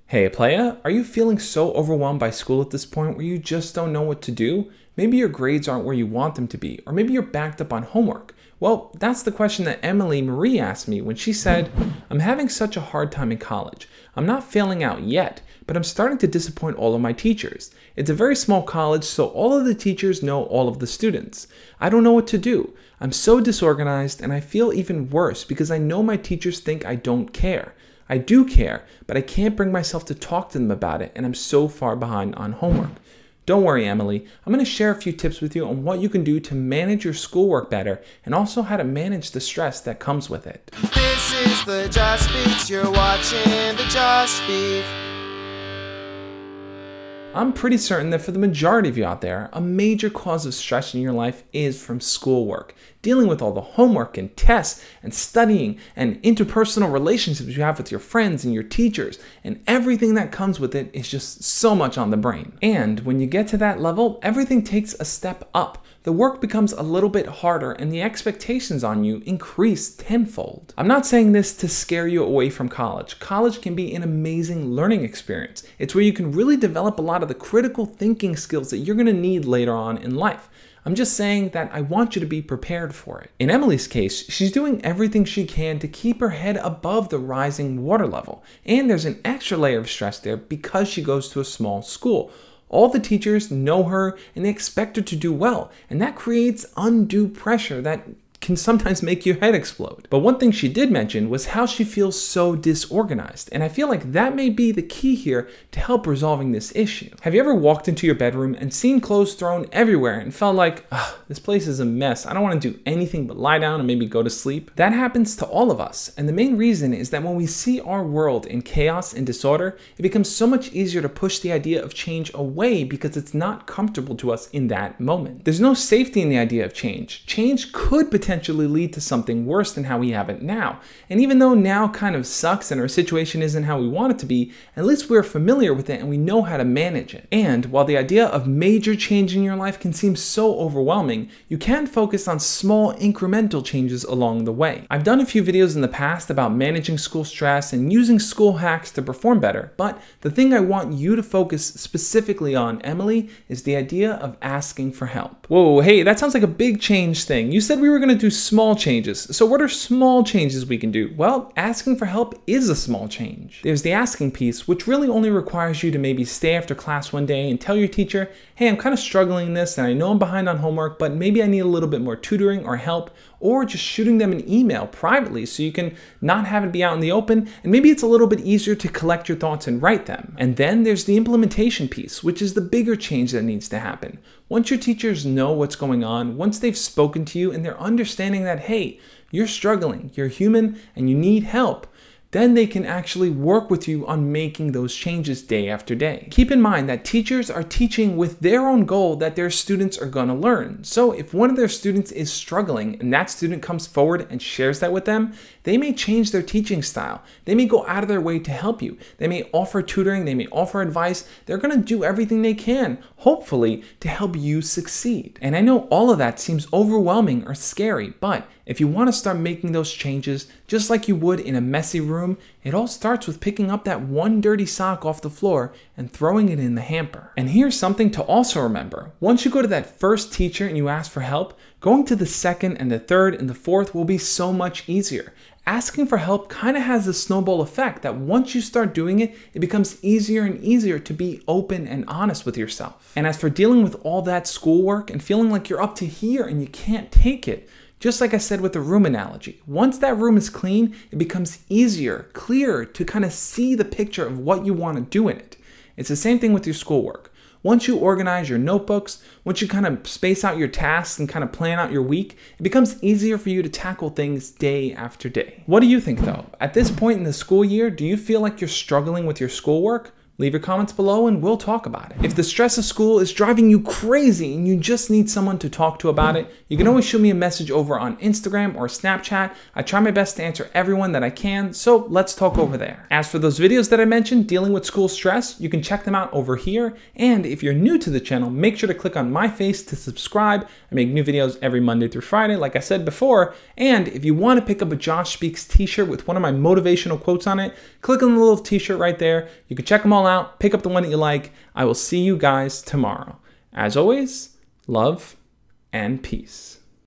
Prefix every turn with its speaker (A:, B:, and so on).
A: Hey playa, are you feeling so overwhelmed by school at this point where you just don't know what to do? Maybe your grades aren't where you want them to be, or maybe you're backed up on homework. Well, that's the question that Emily Marie asked me when she said, I'm having such a hard time in college. I'm not failing out yet, but I'm starting to disappoint all of my teachers. It's a very small college, so all of the teachers know all of the students. I don't know what to do. I'm so disorganized, and I feel even worse because I know my teachers think I don't care. I do care, but I can't bring myself to talk to them about it, and I'm so far behind on homework. Don't worry, Emily. I'm going to share a few tips with you on what you can do to manage your schoolwork better and also how to manage the stress that comes with it.
B: This is the Just Beats. You're watching the Just Beat.
A: I'm pretty certain that for the majority of you out there, a major cause of stress in your life is from schoolwork. Dealing with all the homework and tests and studying and interpersonal relationships you have with your friends and your teachers and everything that comes with it is just so much on the brain. And when you get to that level, everything takes a step up. The work becomes a little bit harder and the expectations on you increase tenfold. I'm not saying this to scare you away from college. College can be an amazing learning experience. It's where you can really develop a lot of the critical thinking skills that you're going to need later on in life. I'm just saying that I want you to be prepared for it. In Emily's case, she's doing everything she can to keep her head above the rising water level. And there's an extra layer of stress there because she goes to a small school. All the teachers know her and they expect her to do well, and that creates undue pressure that can sometimes make your head explode. But one thing she did mention was how she feels so disorganized, and I feel like that may be the key here to help resolving this issue. Have you ever walked into your bedroom and seen clothes thrown everywhere and felt like, this place is a mess, I don't want to do anything but lie down and maybe go to sleep? That happens to all of us, and the main reason is that when we see our world in chaos and disorder, it becomes so much easier to push the idea of change away because it's not comfortable to us in that moment. There's no safety in the idea of change. Change could potentially lead to something worse than how we have it now. And even though now kind of sucks and our situation isn't how we want it to be, at least we're familiar with it and we know how to manage it. And while the idea of major change in your life can seem so overwhelming, you can focus on small incremental changes along the way. I've done a few videos in the past about managing school stress and using school hacks to perform better, but the thing I want you to focus specifically on, Emily, is the idea of asking for help. Whoa, hey, that sounds like a big change thing. You said we were going to do small changes. So what are small changes we can do? Well, asking for help is a small change. There's the asking piece, which really only requires you to maybe stay after class one day and tell your teacher, hey, I'm kind of struggling in this and I know I'm behind on homework, but maybe I need a little bit more tutoring or help, or just shooting them an email privately so you can not have it be out in the open, and maybe it's a little bit easier to collect your thoughts and write them. And then there's the implementation piece, which is the bigger change that needs to happen. Once your teachers know what's going on, once they've spoken to you and they're understanding that, hey, you're struggling, you're human, and you need help, then they can actually work with you on making those changes day after day. Keep in mind that teachers are teaching with their own goal that their students are going to learn. So if one of their students is struggling and that student comes forward and shares that with them, they may change their teaching style. They may go out of their way to help you. They may offer tutoring, they may offer advice. They're going to do everything they can, hopefully, to help you succeed. And I know all of that seems overwhelming or scary, but if you want to start making those changes, just like you would in a messy room, it all starts with picking up that one dirty sock off the floor and throwing it in the hamper. And here's something to also remember. Once you go to that first teacher and you ask for help, going to the second and the third and the fourth will be so much easier. Asking for help kind of has a snowball effect that once you start doing it, it becomes easier and easier to be open and honest with yourself. And as for dealing with all that schoolwork and feeling like you're up to here and you can't take it, just like I said with the room analogy, once that room is clean, it becomes easier, clearer to kind of see the picture of what you want to do in it. It's the same thing with your schoolwork. Once you organize your notebooks, once you kind of space out your tasks and kind of plan out your week, it becomes easier for you to tackle things day after day. What do you think though? At this point in the school year, do you feel like you're struggling with your schoolwork? Leave your comments below and we'll talk about it. If the stress of school is driving you crazy and you just need someone to talk to about it, you can always shoot me a message over on Instagram or Snapchat. I try my best to answer everyone that I can, so let's talk over there. As for those videos that I mentioned dealing with school stress, you can check them out over here. And if you're new to the channel, make sure to click on my face to subscribe. I make new videos every Monday through Friday, like I said before. And if you want to pick up a Josh Speaks t-shirt with one of my motivational quotes on it, click on the little t-shirt right there. You can check them all out, pick up the one that you like. I will see you guys tomorrow. As always, love and peace.